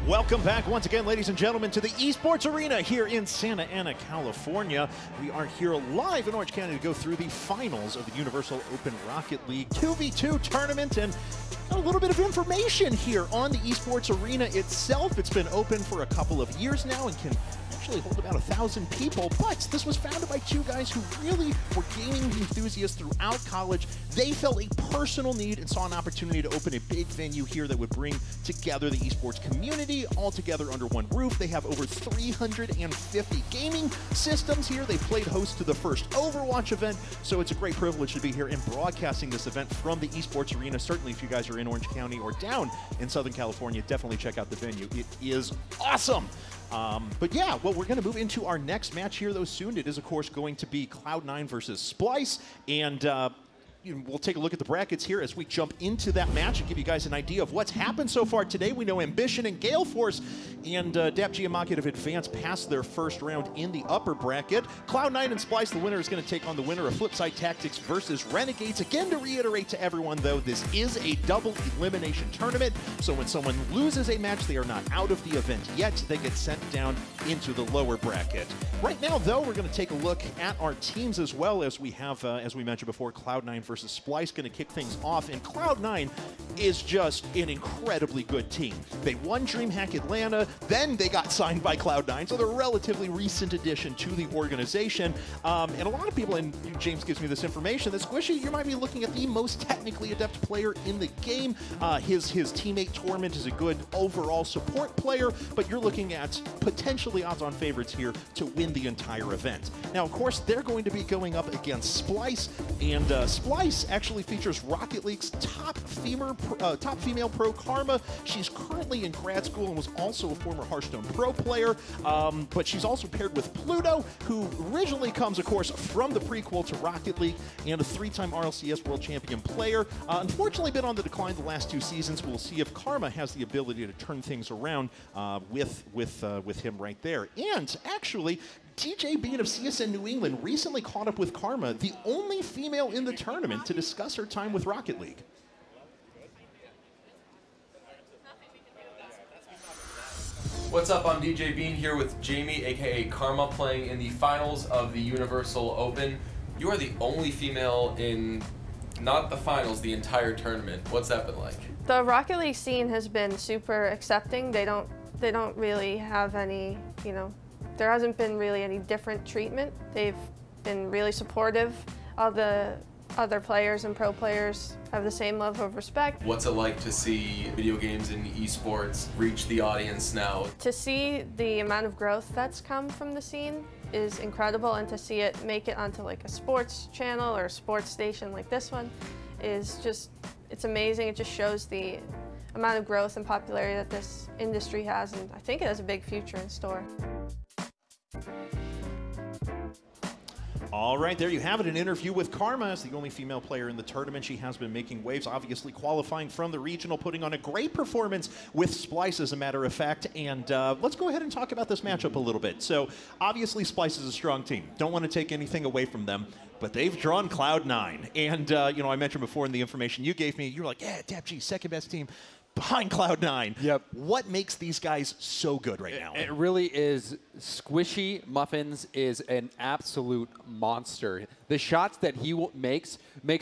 Welcome back once again, ladies and gentlemen, to the Esports Arena here in Santa Ana, California. We are here live in Orange County to go through the finals of the Universal Open Rocket League 2v2 tournament, and a little bit of information here on the Esports Arena itself. It's been open for a couple of years now and can actually hold about 1,000 people, but this was founded by two guys who really were gaming enthusiasts throughout college. They felt a personal need and saw an opportunity to open a big venue here that would bring together the esports community all together under one roof. They have over 350 gaming systems here. They played host to the first Overwatch event, so it's a great privilege to be here and broadcasting this event from the Esports Arena. Certainly if you guys are in Orange County or down in Southern California, definitely check out the venue. It is awesome. But yeah, well, we're going to move into our next match here, though, soon. It is, of course, going to be Cloud9 versus Spylce, and we'll take a look at the brackets here as we jump into that match and give you guys an idea of what's happened so far today. We know Ambition and Gale Force and DapG and Maki have advanced past their first round in the upper bracket. Cloud9 and Spylce, the winner is going to take on the winner of Flipside Tactics versus Renegades. Again, to reiterate to everyone, though, this is a double elimination tournament, so when someone loses a match, they are not out of the event yet. They get sent down into the lower bracket. Right now, though, we're going to take a look at our teams as well, as we have, as we mentioned before, Cloud9 versus Spylce going to kick things off, and Cloud9 is just an incredibly good team. They won DreamHack Atlanta, then they got signed by Cloud9, so they're a relatively recent addition to the organization. And a lot of people, and James gives me this information, that Squishy, you might be looking at the most technically adept player in the game. His teammate Torment is a good overall support player, but you're looking at potentially odds-on favorites here to win the entire event. Now, of course, they're going to be going up against Spylce, and Spylce actually features Rocket League's top female pro, Karma. She's currently in grad school and was also a former Hearthstone pro player, but she's also paired with Pluto, who originally comes, of course, from the prequel to Rocket League and a three-time RLCS World Champion player. Unfortunately, been on the decline the last 2 seasons. We'll see if Karma has the ability to turn things around with him right there. And actually, DJ Bean of CSN New England recently caught up with Karma, the only female in the tournament, to discuss her time with Rocket League. What's up? I'm DJ Bean here with Jamie, aka Karma, playing in the finals of the Universal Open. You are the only female in, not the finals, the entire tournament. What's that been like? The Rocket League scene has been super accepting. They don't really have any, there hasn't been really any different treatment. They've been really supportive. All the other players and pro players have the same level of respect. What's it like to see video games and esports reach the audience now? To see the amount of growth that's come from the scene is incredible, and to see it make it onto like a sports channel or a sports station like this one is just, it's amazing. It just shows the amount of growth and popularity that this industry has, and I think it has a big future in store. All right, there you have it, an interview with Karma as the only female player in the tournament. She has been making waves, obviously qualifying from the regional, putting on a great performance with Spylce, as a matter of fact. And let's go ahead and talk about this matchup a little bit. So obviously Spylce is a strong team. Don't want to take anything away from them, but they've drawn Cloud9. And I mentioned before in the information you gave me, you were like, yeah, DapG, second best team behind Cloud9. Yep. What makes these guys so good right now? It really is. Squishy Muffins is an absolute monster. The shots that he makes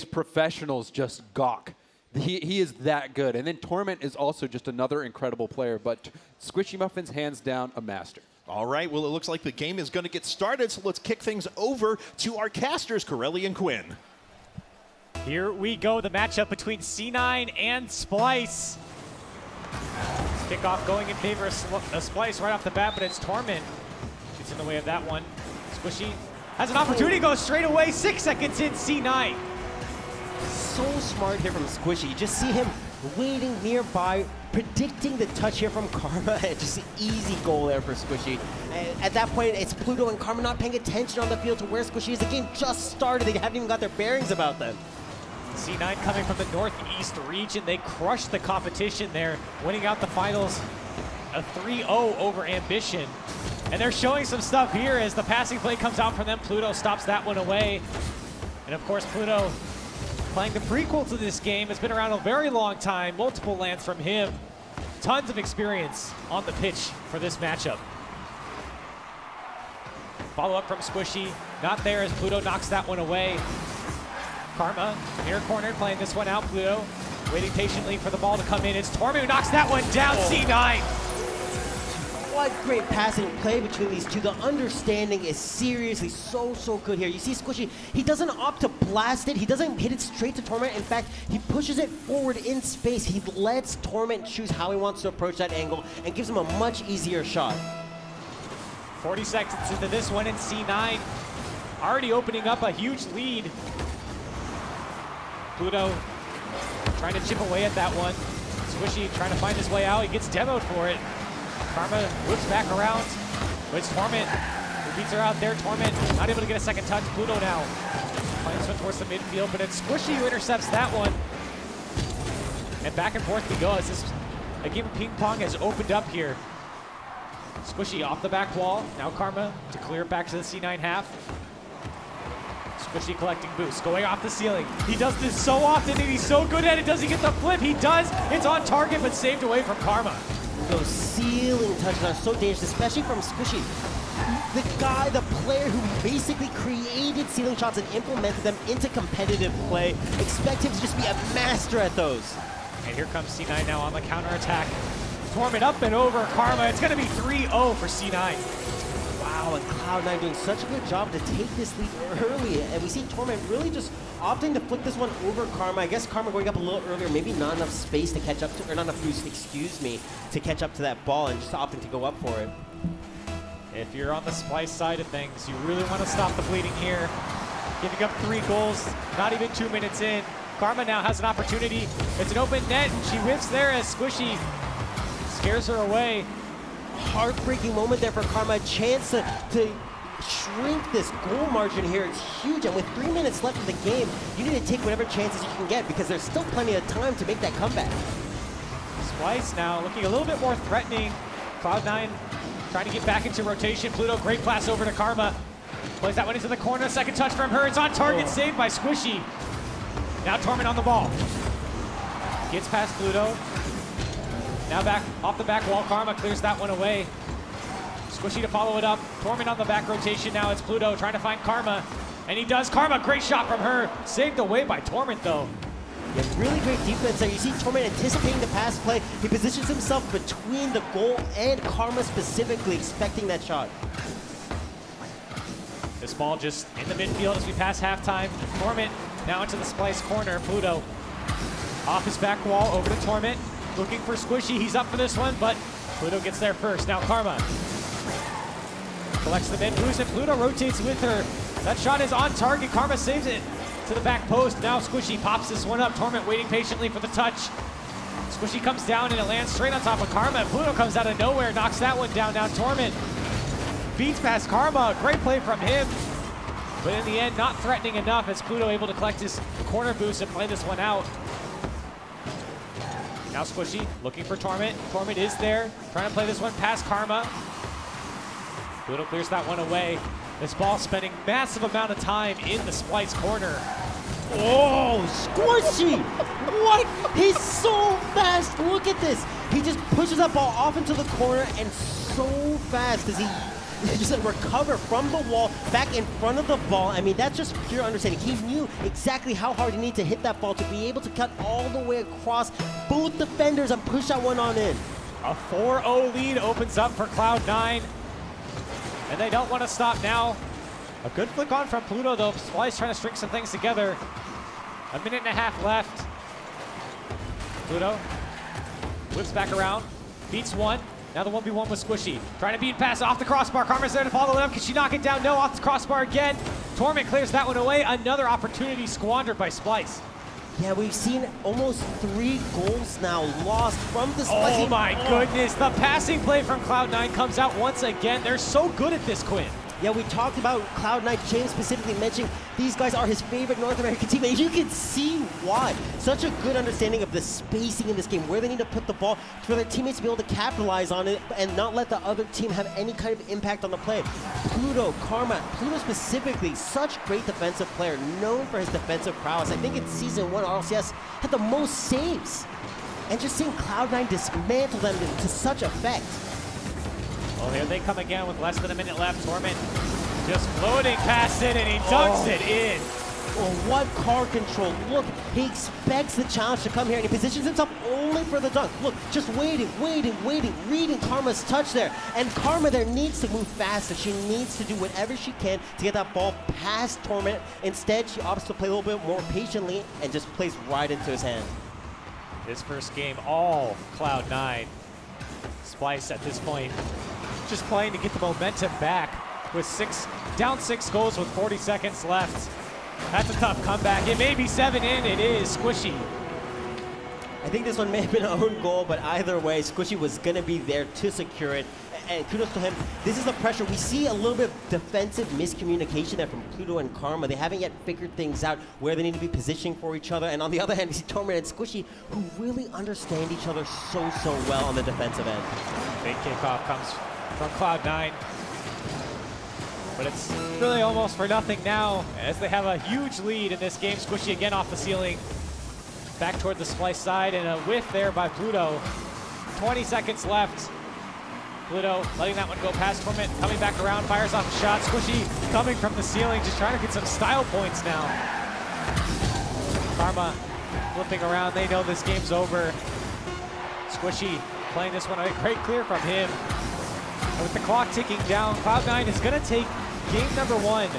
professionals just gawk. He is that good. And then Torment is also just another incredible player, but Squishy Muffins, hands down, a master. All right, well, it looks like the game is going to get started, so let's kick things over to our casters, Corelli and Quinn. Here we go, the matchup between C9 and Spylce. Kickoff going in favor of Spylce right off the bat, but it's Torment gets in the way of that one. Squishy has an opportunity to go straight away. 6 seconds in, C9. So smart here from Squishy. You just see him waiting nearby, predicting the touch here from Karma, and just an easy goal there for Squishy. And at that point, it's Pluto and Karma not paying attention on the field to where Squishy is. The game just started. They haven't even got their bearings about them. C9 coming from the Northeast region. They crushed the competition there, winning out the finals a 3-0 over Ambition. And they're showing some stuff here as the passing play comes out from them. Pluto stops that one away. And of course, Pluto playing the prequel to this game. Has been around a very long time. Multiple lands from him. tons of experience on the pitch for this matchup. Follow up from Squishy, not there as Pluto knocks that one away. Karma, near corner, playing this one out. Pluto waiting patiently for the ball to come in. It's Torment who knocks that one down. C9. What great passing play between these two. The understanding is seriously so good here. You see Squishy, he doesn't opt to blast it. He doesn't hit it straight to Torment. In fact, he pushes it forward in space. He lets Torment choose how he wants to approach that angle and gives him a much easier shot. 40 seconds into this one, and C9 already opening up a huge lead. Pluto trying to chip away at that one. Squishy trying to find his way out. He gets demoed for it. Karma whips back around, but it's Torment who beats her out there. Torment not able to get a second touch. Pluto now playing this one towards the midfield, but it's Squishy who intercepts that one. And back and forth we go as this a game of ping pong has opened up here. Squishy off the back wall. Now Karma to clear it back to the C9 half. Squishy collecting boosts, going off the ceiling. He does this so often and he's so good at it. Does he get the flip? He does. It's on target, but saved away from Karma. Those ceiling touches are so dangerous, especially from Squishy. The player who basically created ceiling shots and implemented them into competitive play. Expect him to just be a master at those. And here comes C9 now on the counterattack. Torment up and over Karma. It's going to be 3-0 for C9. Wow, and Cloud9 doing such a good job to take this lead early. And we see Torment really just opting to flip this one over Karma. I guess Karma going up a little earlier, maybe not enough space to catch up to, or not enough boost, excuse me, to catch up to that ball and just opting to go up for it. If you're on the Spylce side of things, you really want to stop the bleeding here. Giving up 3 goals, not even 2 minutes in. Karma now has an opportunity. It's an open net. She whiffs there as Squishy scares her away. Heartbreaking moment there for Karma. A chance to shrink this goal margin here. It's huge, and with 3 minutes left of the game, you need to take whatever chances you can get because there's still plenty of time to make that comeback. Spylce now looking a little bit more threatening. Cloud9 trying to get back into rotation. Pluto, great pass over to Karma. Plays that one into the corner. Second touch from her. It's on target, saved by Squishy. Now Torment on the ball. Gets past Pluto. Now back off the back wall. Karma clears that one away. Squishy to follow it up. Torment on the back rotation now. It's Pluto trying to find Karma. And he does. Karma, great shot from her. Saved away by Torment though. Yeah, really great defense there. You see Torment anticipating the pass play. He positions himself between the goal and Karma specifically, expecting that shot. This ball just in the midfield as we pass halftime. Torment now into the Spylce corner. Pluto off his back wall over to Torment. Looking for Squishy. He's up for this one, but Pluto gets there first. Now Karma collects the mid boost, and Pluto rotates with her. That shot is on target. Karma saves it to the back post. Now Squishy pops this one up. Torment waiting patiently for the touch. Squishy comes down and it lands straight on top of Karma. Pluto comes out of nowhere, knocks that one down. Now Torment beats past Karma. Great play from him. But in the end, not threatening enough as Pluto able to collect his corner boost and play this one out. Now Squishy looking for Torment. Torment is there, trying to play this one past Karma. Pluto clears that one away. This ball spending massive amount of time in the Spylce corner. Oh, Squishy! What? He's so fast. Look at this. He just pushes that ball off into the corner, and so fast does he just recover from the wall back in front of the ball. I mean, that's just pure understanding. He knew exactly how hard he needed to hit that ball to be able to cut all the way across both defenders and push that one on in. A 4-0 lead opens up for Cloud9, and they don't want to stop now. A good flick on from Pluto though. Spylce trying to string some things together. A minute and a half left. Pluto whips back around, beats one. Now the 1v1 with Squishy. Trying to beat pass off the crossbar. Karma's there to follow it up. Can she knock it down? No, off the crossbar again. Torment clears that one away. Another opportunity squandered by Spylce. Yeah, we've seen almost 3 goals now lost from the Spylce. Oh my goodness. The passing play from Cloud9 comes out once again. They're so good at this, Quinn. Yeah, we talked about Cloud9. James specifically mentioning these guys are his favorite North American team, and you can see why. Such a good understanding of the spacing in this game, where they need to put the ball for their teammates to be able to capitalize on it and not let the other team have any kind of impact on the play. Pluto, Karma, Pluto specifically, such great defensive player, known for his defensive prowess. I think in Season 1, RLCS had the most saves. and just seeing Cloud9 dismantle them to such effect. Well, here they come again with less than a minute left. Torment just floating past it, and he dunks it in. Well, what card control. Look, he expects the challenge to come here, and he positions himself only for the dunk. Look, just waiting, reading Karma's touch there. And Karma there needs to move faster. She needs to do whatever she can to get that ball past Torment. Instead, she opts to play a little bit more patiently and just plays right into his hand. This first game, all Cloud9. Spylce at this point just playing to get the momentum back with down 6 goals with 40 seconds left. That's a tough comeback. It may be 7 in. It is Squishy. I think this one may have been an own goal, but either way, Squishy was going to be there to secure it. And kudos to him. This is the pressure. We see a little bit of defensive miscommunication there from Pluto and Karma. They haven't yet figured things out where they need to be positioning for each other. And on the other hand, we see Torment and Squishy, who really understand each other so well on the defensive end. Big kickoff comes from Cloud9. But it's really almost for nothing now as they have a huge lead in this game. Squishy again off the ceiling. Back toward the Spylce side, and a whiff there by Pluto. 20 seconds left. Pluto letting that one go past Torment, coming back around, fires off a shot. Squishy coming from the ceiling, just trying to get some style points now. Karma flipping around, they know this game's over. Squishy playing this one, a great clear from him. And with the clock ticking down, Cloud9 is going to take game number 1.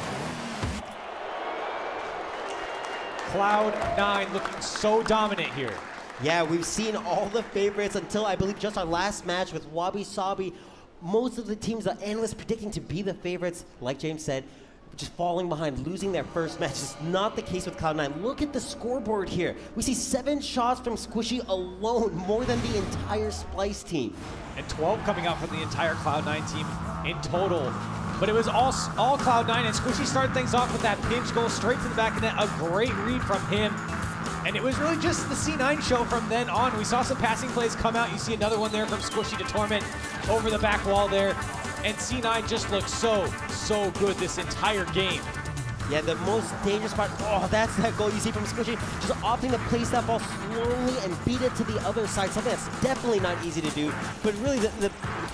Cloud9 looking so dominant here. Yeah, we've seen all the favorites until I believe just our last match with Wabi Sabi. Most of the teams, the analysts predicting to be the favorites, like James said, just falling behind, losing their first match. It's not the case with Cloud9. Look at the scoreboard here. We see 7 shots from Squishy alone, more than the entire Spylce team. And 12 coming out from the entire Cloud9 team in total. But it was all Cloud9, and Squishy started things off with that pinch goal straight to the back of the net. A great read from him. And it was really just the C9 show from then on. We saw some passing plays come out. You see another one there from Squishy to Torment over the back wall there. And C9 just looked so good this entire game. Yeah, the most dangerous part, that's that goal you see from Squishy, just opting to place that ball slowly and beat it to the other side, something that's definitely not easy to do. But really, the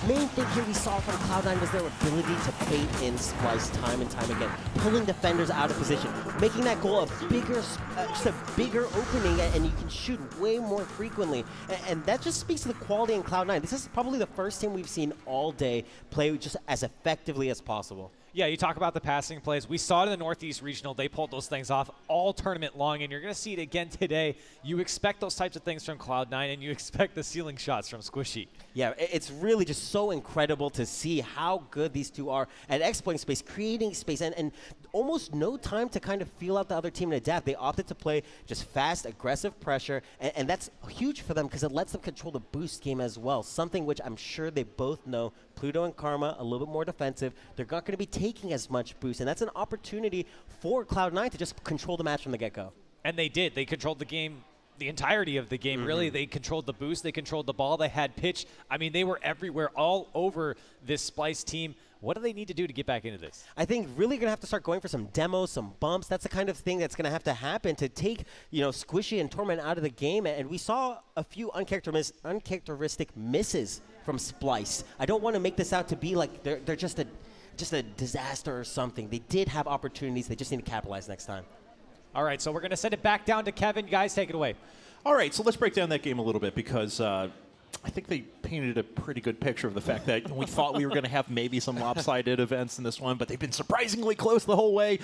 main thing here we saw from Cloud9 was their ability to bait in Spylce time and time again, pulling defenders out of position, making that goal just a bigger opening, and you can shoot way more frequently. And that just speaks to the quality in Cloud9. This is probably the first team we've seen all day play just as effectively as possible. Yeah, you talk about the passing plays. We saw it in the Northeast Regional. They pulled those things off all tournament long, and you're going to see it again today. You expect those types of things from Cloud9, and you expect the ceiling shots from Squishy. Yeah, it's really just so incredible to see how good these two are at exploiting space, creating space, and almost no time to kind of feel out the other team and adapt. They opted to play just fast, aggressive pressure, and that's huge for them because it lets them control the boost game as well, something which I'm sure they both know. Pluto and Karma, a little bit more defensive. They're not going to be taking as much boost, and that's an opportunity for Cloud9 to just control the match from the get-go. And they did. They controlled the game, the entirety of the game, really. They controlled the boost. They controlled the ball. They had pitch. I mean, they were everywhere, all over this Spylce team. What do they need to do to get back into this? I think really going to have to start going for some demos, some bumps. That's the kind of thing that's going to have to happen to take, Squishy and Torment out of the game. And we saw a few uncharacteristic misses from Spylce. I don't want to make this out to be like they're just a disaster or something. They did have opportunities. They just need to capitalize next time. All right, so we're going to send it back down to Kevin. You guys, take it away. All right, so let's break down that game a little bit because I think they painted a pretty good picture of the fact that we thought we were going to have maybe some lopsided events in this one, but they've been surprisingly close the whole way.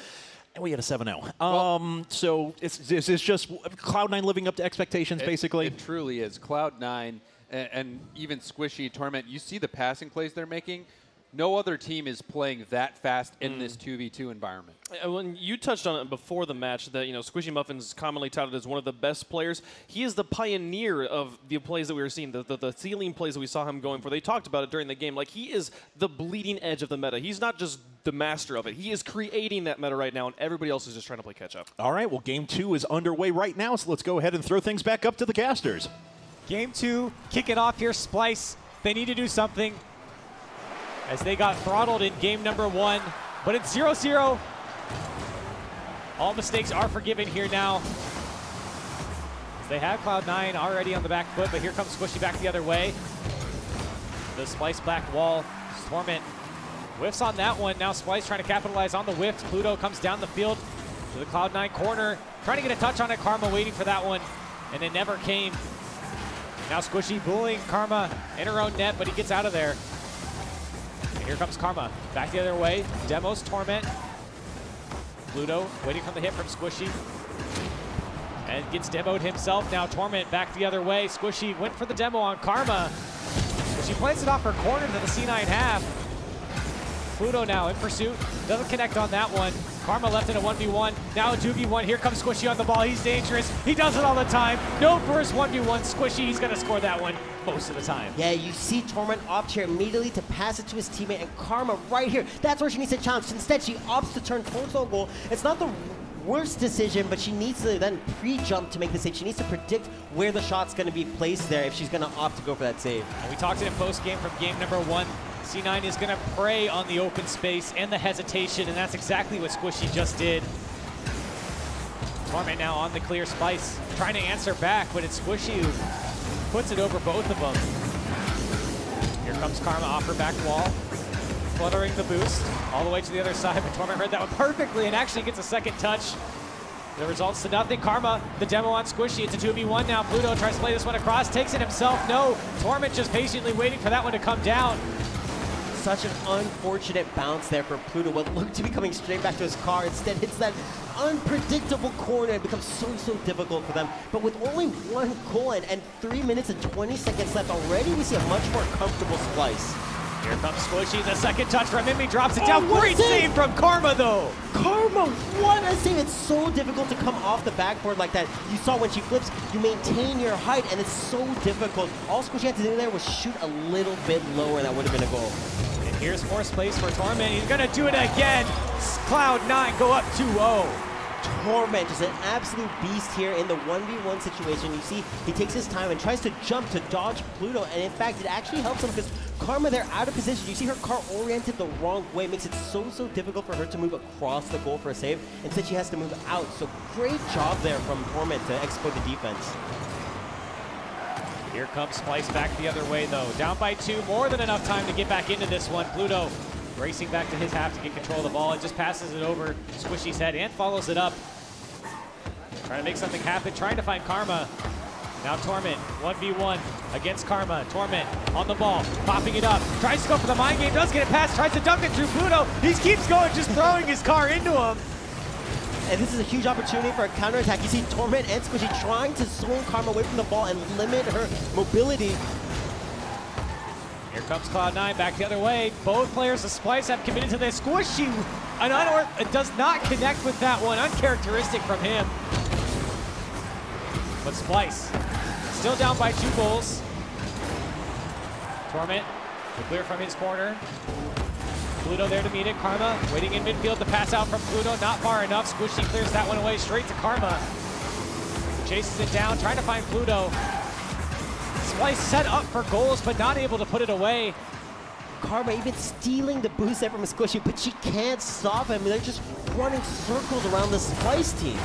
And we had a 7-0. So it's just Cloud9 living up to expectations, basically? It truly is. Cloud9 and even Squishy, Torment, you see the passing plays they're making. No other team is playing that fast in this 2v2 environment. When you touched on it before the match that, Squishy Muffin's commonly touted as one of the best players. He is the pioneer of the plays that we were seeing, the ceiling plays that we saw him going for. They talked about it during the game. Like, he is the bleeding edge of the meta. He's not just the master of it. He is creating that meta right now, and everybody else is just trying to play catch-up. All right, well, Game 2 is underway right now, so let's go ahead and throw things back up to the casters. Game 2, kicking off here, Spylce. They need to do something as they got throttled in game number 1, but it's 0-0. All mistakes are forgiven here now. They have Cloud9 already on the back foot, but here comes Squishy back the other way. The Spylce back wall. Torment whiffs on that one. Now Spylce trying to capitalize on the whiff. Pluto comes down the field to the Cloud9 corner. Trying to get a touch on it. Karma waiting for that one, and it never came. Now Squishy bullying Karma in her own net, but he gets out of there. And here comes Karma. Back the other way. Demos Torment. Pluto waiting for the hit from Squishy. And gets demoed himself. Now Torment back the other way. Squishy went for the demo on Karma. She plants it off her corner to the C9 half. Pluto now in pursuit. Doesn't connect on that one. Karma left in a 1v1. Now a 2v1. Here comes Squishy on the ball. He's dangerous. He does it all the time. No first 1v1. Squishy, he's going to score that one most of the time. Yeah, you see Torment opt here immediately to pass it to his teammate, and Karma right here. That's where she needs to challenge. Instead, she opts to turn towards the goal. It's not the worst decision, but she needs to then pre-jump to make the save. She needs to predict where the shot's going to be placed there if she's going to opt to go for that save. And we talked in post-game from game number 1. C9 is going to prey on the open space and the hesitation, and that's exactly what Squishy just did. Torment now on the clear. Spylce trying to answer back, but it's Squishy who puts it over both of them. Here comes Karma off her back wall, fluttering the boost all the way to the other side, but Torment heard that one perfectly and actually gets a second touch. The results to nothing. Karma, the demo on Squishy. It's a 2v1 now. Pluto tries to play this one across, takes it himself. No, Torment just patiently waiting for that one to come down. Such an unfortunate bounce there for Pluto. What looked to be coming straight back to his car instead hits that unpredictable corner. It becomes so difficult for them. But with only one goal and 3 minutes and 20 seconds left, already we see a much more comfortable Spylce. Here comes Squishy, the second touch from him. He drops it down. Great save from Karma, though. Karma, what a save. It's so difficult to come off the backboard like that. You saw when she flips, you maintain your height, and it's so difficult. All Squishy had to do there was shoot a little bit lower, and that would have been a goal. And here's more space for Torment. He's going to do it again. Cloud9 go up 2-0. Torment is an absolute beast here in the 1v1 situation. You see, he takes his time and tries to jump to dodge Pluto, and in fact, it actually helps him because Karma, they're out of position. You see her car oriented the wrong way. It makes it so difficult for her to move across the goal for a save. Instead, she has to move out. So great job there from Torment to exploit the defense. Here comes Spylce back the other way, though. Down by 2, more than enough time to get back into this one. Pluto racing back to his half to get control of the ball and just passes it over Squishy's head and follows it up. Trying to make something happen, trying to find Karma. Now Torment, 1v1 against Karma. Torment on the ball, popping it up. Tries to go for the mind game, does get it past, tries to dunk it through Pluto. He keeps going, just throwing his car into him. And this is a huge opportunity for a counterattack. You see Torment and Squishy trying to swing Karma away from the ball and limit her mobility. Here comes Cloud9 back the other way. Both players of Spylce have committed to this. Squishy does not connect with that one. Uncharacteristic from him. But Spylce still down by 2 goals. Torment to clear from his corner. Pluto there to meet it. Karma waiting in midfield. The pass out from Pluto, not far enough. Squishy clears that one away straight to Karma. Chases it down, trying to find Pluto. Spylce set up for goals, but not able to put it away. Karma even stealing the boost there from Squishy, but she can't stop him. They're just running circles around the Spylce team.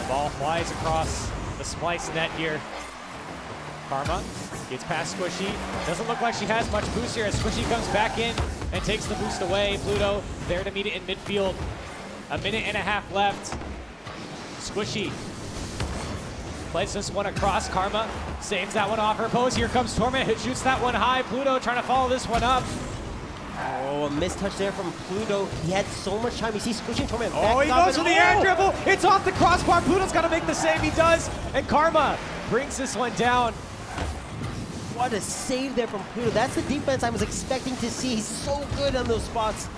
The ball flies across the Spylce net here. Karma gets past Squishy. Doesn't look like she has much boost here as Squishy comes back in and takes the boost away. Pluto there to meet it in midfield. 1.5 minutes left. Squishy plays this one across. Karma saves that one off her post. Here comes Torment, who shoots that one high. Pluto trying to follow this one up. Oh, a mistouch there from Pluto. He had so much time. You see Squishy and Torment back up. Oh, he goes for the air dribble. It's off the crossbar. Pluto's got to make the save. He does. And Karma brings this one down. What a save there from Pluto. That's the defense I was expecting to see. He's so good on those spots.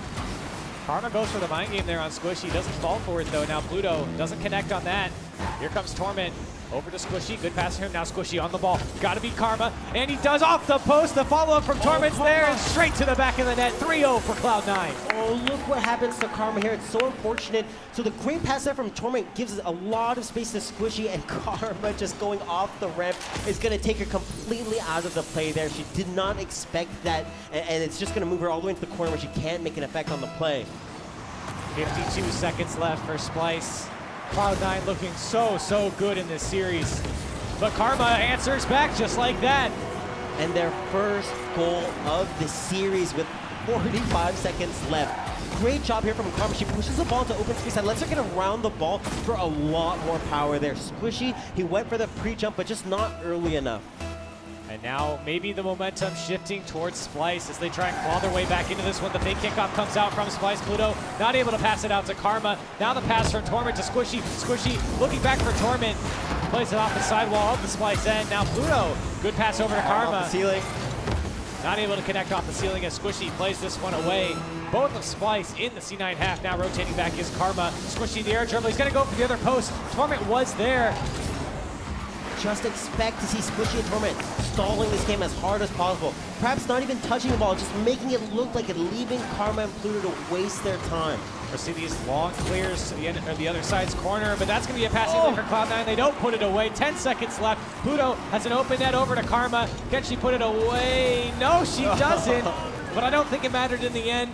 Karma goes for the mind game there on Squishy. Doesn't fall for it, though. Now Pluto doesn't connect on that. Here comes Torment. Over to Squishy. Good pass for him. Now Squishy on the ball. Got to beat Karma. And he does off the post. The follow-up from Torment's there. And straight to the back of the net. 3-0 for Cloud9. Oh, look what happens to Karma here. It's so unfortunate. So the great pass there from Torment gives a lot of space to Squishy. And Karma just going off the ramp is going to take her completely out of the play there. She did not expect that. And it's just going to move her all the way into the corner where she can't make an effect on the play. 52 seconds left for Spylce. Cloud9 looking so good in this series. But Karma answers back just like that. And their first goal of the series with 45 seconds left. Great job here from Karma. She pushes the ball to open space and lets her get around the ball for a lot more power there. Squishy, he went for the pre-jump, but just not early enough. And now maybe the momentum shifting towards Spylce as they try and claw their way back into this one. The fake kickoff comes out from Spylce. Pluto not able to pass it out to Karma. Now the pass from Torment to Squishy. Squishy looking back for Torment. Plays it off the sidewall of the Spylce end. Now Pluto, good pass over to Karma. Off the ceiling. Not able to connect off the ceiling as Squishy plays this one away. Both of Spylce in the C9 half. Now rotating back is Karma. Squishy the air dribble. He's going to go for the other post. Torment was there. Just expect to see Squishy and Torment stalling this game as hard as possible. Perhaps not even touching the ball, just making it look like it, leaving Karma and Pluto to waste their time. We'll see these long clears to the end or the other side's corner, but that's going to be a passing lane for Cloud9. They don't put it away. 10 seconds left. Pluto has an open net over to Karma. Can she put it away? No, she doesn't. But I don't think it mattered in the end,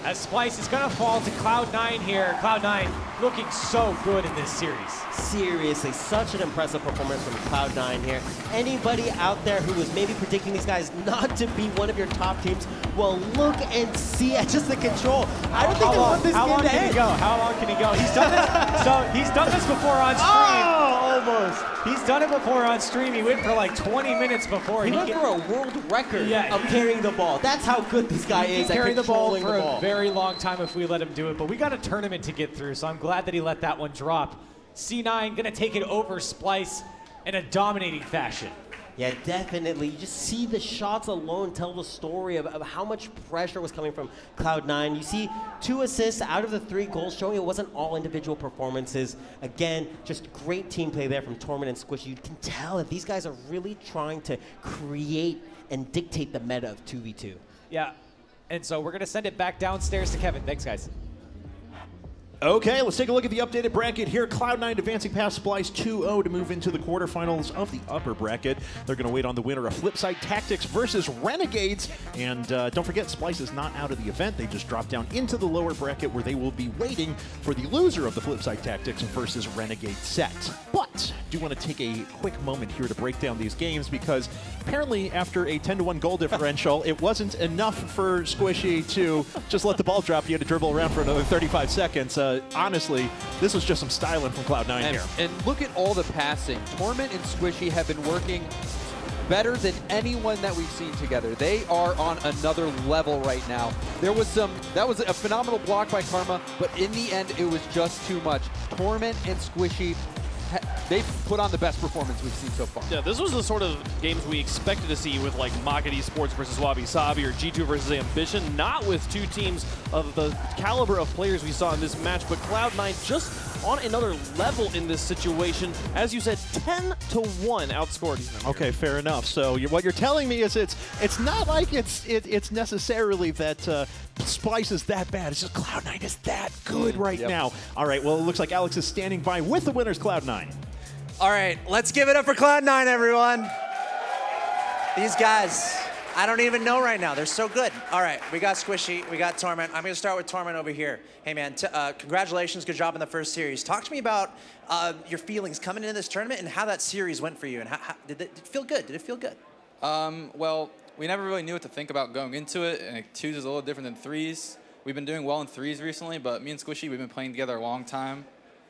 as Spylce is going to fall to Cloud9 here. Cloud9 looking so good in this series. Seriously, such an impressive performance from Cloud9 here. Anybody out there who was maybe predicting these guys not to be one of your top teams, well, look and see at just the control. I don't think they want this game to end. How long can he go? How long can he go? He's done this. So he's done this before on stream. Oh, almost. He's done it before on stream. He went for like 20 minutes before. He went for a world record of carrying the ball. That's how good this guy is at carrying controlling the ball for a very long time if we let him do it. But we got a tournament to get through, so I'm glad that he let that one drop. C9 going to take it over Spylce in a dominating fashion. Yeah, definitely. You just see the shots alone tell the story of how much pressure was coming from Cloud9. You see 2 assists out of the 3 goals, showing it wasn't all individual performances. Again, just great team play there from Torment and Squishy. You can tell that these guys are really trying to create and dictate the meta of 2v2. Yeah, and so we're going to send it back downstairs to Kevin. Thanks, guys. Okay, let's take a look at the updated bracket here. Cloud9 advancing past Spylce 2-0 to move into the quarterfinals of the upper bracket. They're going to wait on the winner of Flipside Tactics versus Renegades. And don't forget, Spylce is not out of the event. They just dropped down into the lower bracket where they will be waiting for the loser of the Flipside Tactics versus Renegade set. But I do want to take a quick moment here to break down these games, because apparently after a 10-1 goal differential, it wasn't enough for Squishy to just let the ball drop. You had to dribble around for another 35 seconds. Honestly, this was just some styling from Cloud9 here. And look at all the passing. Torment and Squishy have been working better than anyone that we've seen together. They are on another level right now. That was a phenomenal block by Karma, but in the end, it was just too much. Torment and Squishy, they've put on the best performance we've seen so far. Yeah, this was the sort of games we expected to see with like Magadi Sports versus Wabi Sabi or G2 versus Ambition, not with 2 teams of the caliber of players we saw in this match, but Cloud9 just on another level in this situation. As you said, 10-1 outscored. Okay, fair enough. So what you're telling me is it's not like it's necessarily that Spylce is that bad. It's just Cloud9 is that good right now. All right, well, it looks like Alex is standing by with the winners, Cloud9. All right, let's give it up for Cloud9, everyone. These guys, I don't even know right now. They're so good. All right, we got Squishy, we got Torment. I'm going to start with Torment over here. Hey, man, congratulations. Good job in the first series. Talk to me about your feelings coming into this tournament and how that series went for you. And how did it feel good? Did it feel good? Well, we never really knew what to think about going into it, and 2s is a little different than 3s. We've been doing well in 3s recently, but me and Squishy, we've been playing together a long time.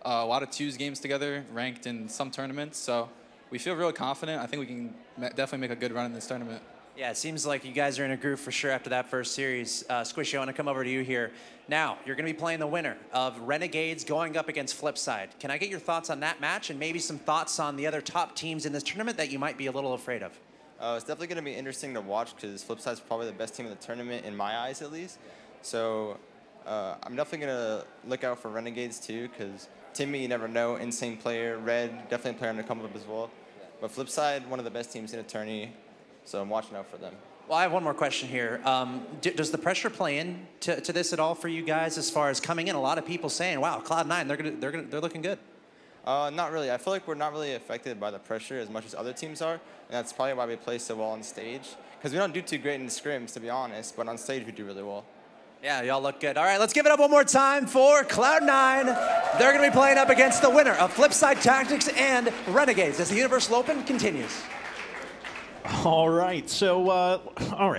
A lot of 2s games together, ranked in some tournaments, so we feel really confident. I think we can definitely make a good run in this tournament. Yeah, it seems like you guys are in a groove for sure after that first series. Squishy, I want to come over to you here. Now, you're going to be playing the winner of Renegades going up against Flipside. Can I get your thoughts on that match and maybe some thoughts on the other top teams in this tournament that you might be a little afraid of? It's definitely going to be interesting to watch because Flipside's probably the best team in the tournament, in my eyes at least. So I'm definitely going to look out for Renegades too, because Timmy, you never know, insane player. Red, definitely a player on the come up as well. But Flipside, one of the best teams in a tourney, so I'm watching out for them. Well, I have one more question here. Does the pressure play in to this at all for you guys as far as coming in? A lot of people saying, wow, Cloud9, they're looking good. Not really. I feel like we're not really affected by the pressure as much as other teams are, and that's probably why we play so well on stage. Because we don't do too great in the scrims, to be honest, but on stage we do really well. Yeah, y'all look good. All right, let's give it up one more time for Cloud9. They're going to be playing up against the winner of Flipside Tactics and Renegades as the Universal Open continues. All right, so, all right.